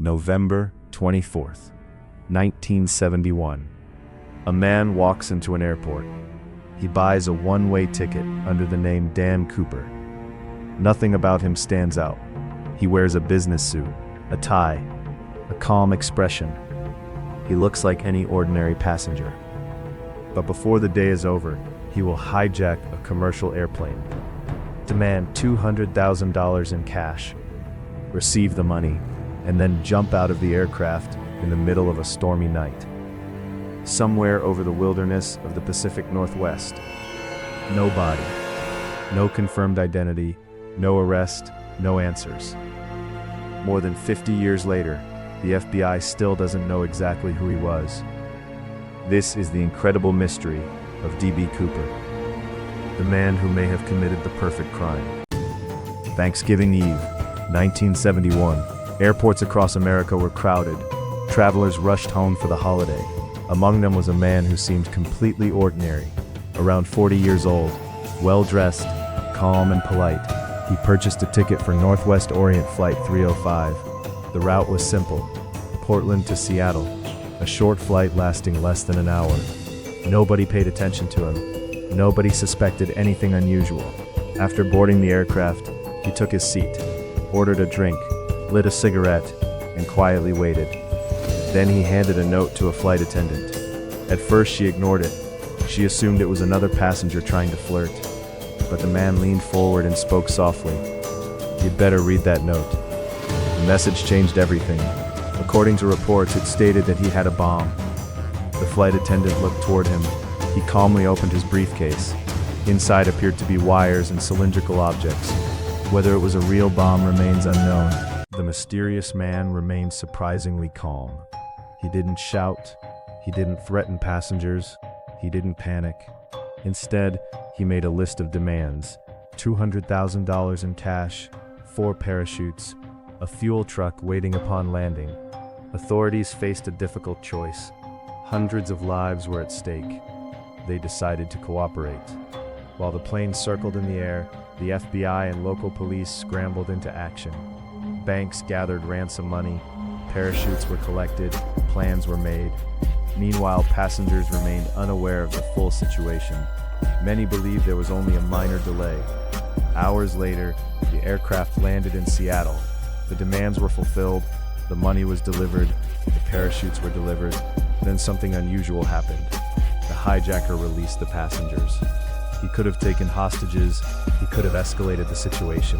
November 24th, 1971. A man walks into an airport. He buys a one-way ticket under the name Dan Cooper. Nothing about him stands out. He wears a business suit, a tie, a calm expression. He looks like any ordinary passenger. But before the day is over, he will hijack a commercial airplane, demand $200,000 in cash, receive the money, and then jump out of the aircraft in the middle of a stormy night, somewhere over the wilderness of the Pacific Northwest. No body, no confirmed identity, no arrest, no answers. More than 50 years later, the FBI still doesn't know exactly who he was. This is the incredible mystery of D.B. Cooper, the man who may have committed the perfect crime. Thanksgiving Eve, 1971. Airports across America were crowded. Travelers rushed home for the holiday. Among them was a man who seemed completely ordinary, around 40 years old, well-dressed, calm and polite. He purchased a ticket for Northwest Orient Flight 305. The route was simple: Portland to Seattle, a short flight lasting less than an hour. Nobody paid attention to him. Nobody suspected anything unusual. After boarding the aircraft, he took his seat, ordered a drink, lit a cigarette, and quietly waited. Then he handed a note to a flight attendant. At first she ignored it. She assumed it was another passenger trying to flirt. But the man leaned forward and spoke softly. "You'd better read that note." The message changed everything. According to reports, it stated that he had a bomb. The flight attendant looked toward him. He calmly opened his briefcase. Inside appeared to be wires and cylindrical objects. Whether it was a real bomb remains unknown. The mysterious man remained surprisingly calm. He didn't shout. He didn't threaten passengers. He didn't panic. Instead, he made a list of demands: $200,000 in cash, 4 parachutes, a fuel truck waiting upon landing. Authorities faced a difficult choice. Hundreds of lives were at stake. They decided to cooperate. While the plane circled in the air, the FBI and local police scrambled into action. Banks gathered ransom money, parachutes were collected, plans were made. Meanwhile, passengers remained unaware of the full situation. Many believed there was only a minor delay. Hours later, the aircraft landed in Seattle. The demands were fulfilled, the money was delivered, the parachutes were delivered. Then something unusual happened. The hijacker released the passengers. He could have taken hostages, he could have escalated the situation.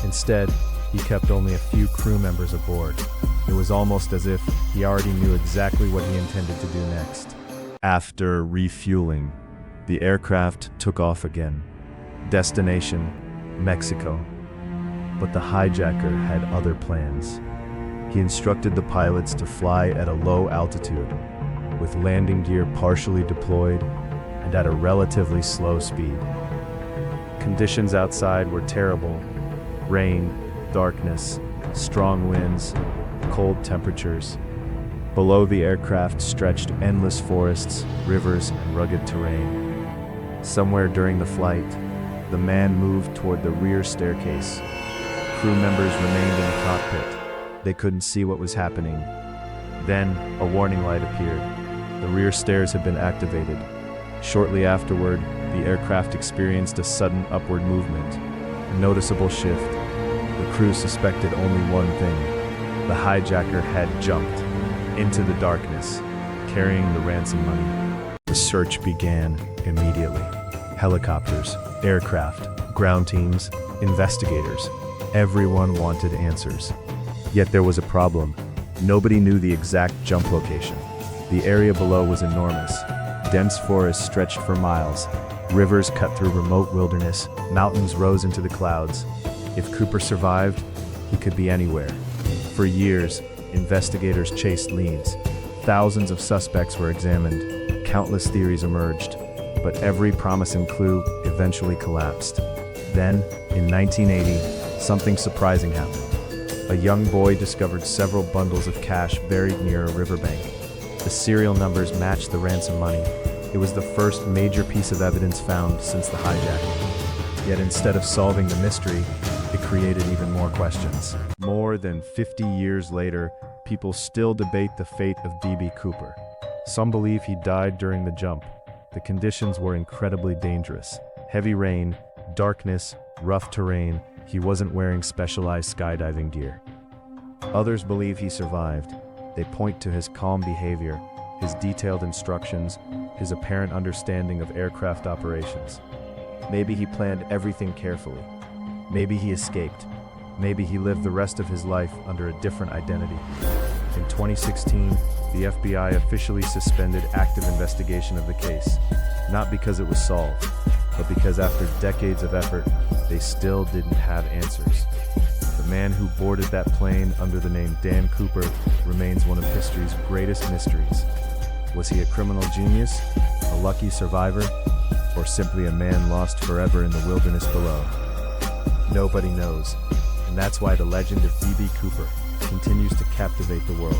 Instead, he kept only a few crew members aboard. It was almost as if he already knew exactly what he intended to do next. After refueling, the aircraft took off again. Destination, Mexico. But the hijacker had other plans. He instructed the pilots to fly at a low altitude, with landing gear partially deployed and at a relatively slow speed. Conditions outside were terrible: rain, darkness, strong winds, cold temperatures. Below the aircraft stretched endless forests, rivers, and rugged terrain. Somewhere during the flight, the man moved toward the rear staircase. Crew members remained in the cockpit. They couldn't see what was happening. Then, a warning light appeared. The rear stairs had been activated. Shortly afterward, the aircraft experienced a sudden upward movement, a noticeable shift. The crew suspected only one thing: the hijacker had jumped into the darkness, carrying the ransom money. The search began immediately. Helicopters, aircraft, ground teams, investigators. Everyone wanted answers. Yet there was a problem. Nobody knew the exact jump location. The area below was enormous. Dense forests stretched for miles. Rivers cut through remote wilderness. Mountains rose into the clouds. If Cooper survived, he could be anywhere. For years, investigators chased leads. Thousands of suspects were examined. Countless theories emerged. But every promising clue eventually collapsed. Then, in 1980, something surprising happened. A young boy discovered several bundles of cash buried near a riverbank. The serial numbers matched the ransom money. It was the first major piece of evidence found since the hijacking. Yet instead of solving the mystery, it created even more questions. More than 50 years later, people still debate the fate of D.B. Cooper. Some believe he died during the jump. The conditions were incredibly dangerous. Heavy rain, darkness, rough terrain. He wasn't wearing specialized skydiving gear. Others believe he survived. They point to his calm behavior, his detailed instructions, his apparent understanding of aircraft operations. Maybe he planned everything carefully. Maybe he escaped. Maybe he lived the rest of his life under a different identity. In 2016, the FBI officially suspended active investigation of the case, not because it was solved, but because after decades of effort, they still didn't have answers. The man who boarded that plane under the name Dan Cooper remains one of history's greatest mysteries. Was he a criminal genius, a lucky survivor, or simply a man lost forever in the wilderness below? Nobody knows, and that's why the legend of D.B. Cooper continues to captivate the world.